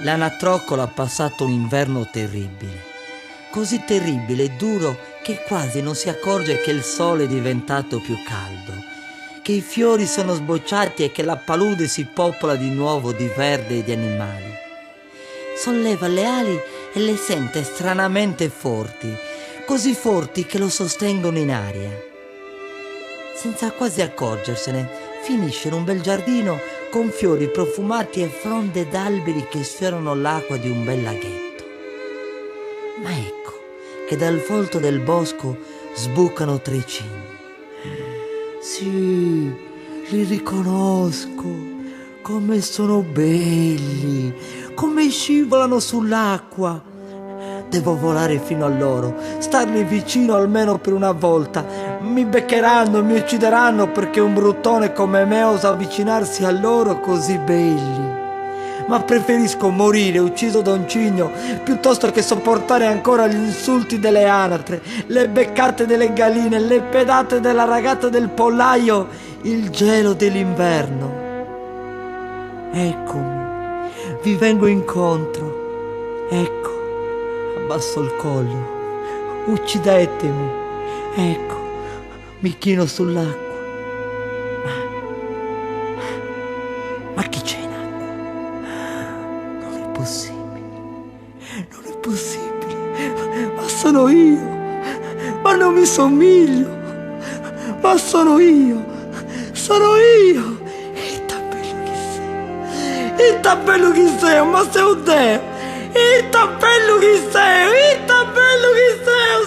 L'anatroccolo ha passato un inverno terribile, così terribile e duro che quasi non si accorge che il sole è diventato più caldo, che i fiori sono sbocciati e che la palude si popola di nuovo di verde e di animali. Solleva le ali e le sente stranamente forti, così forti che lo sostengono in aria. Senza quasi accorgersene, finisce in un bel giardino con fiori profumati e fronde d'alberi che sfiorano l'acqua di un bel laghetto. Ma ecco che dal folto del bosco sbucano tre cigni. Sì, li riconosco. Come sono belli, come scivolano sull'acqua. Devo volare fino a loro, starmi vicino almeno per una volta. Mi beccheranno, mi uccideranno perché un bruttone come me osa avvicinarsi a loro così belli. Ma preferisco morire ucciso da un cigno piuttosto che sopportare ancora gli insulti delle anatre, le beccate delle galline, le pedate della ragazza del pollaio, il gelo dell'inverno. Eccomi, vi vengo incontro. Ecco, abbasso il collo. Uccidetemi. Ecco, mi chino sull'acqua. Ma chi c'è in acqua? Non è possibile. Non è possibile. Ma sono io. Ma non mi somiglio. Ma sono io. Sono io. Il tappello chi sei, ma sei un te! Il tappello chi sei, il tappello chi sei,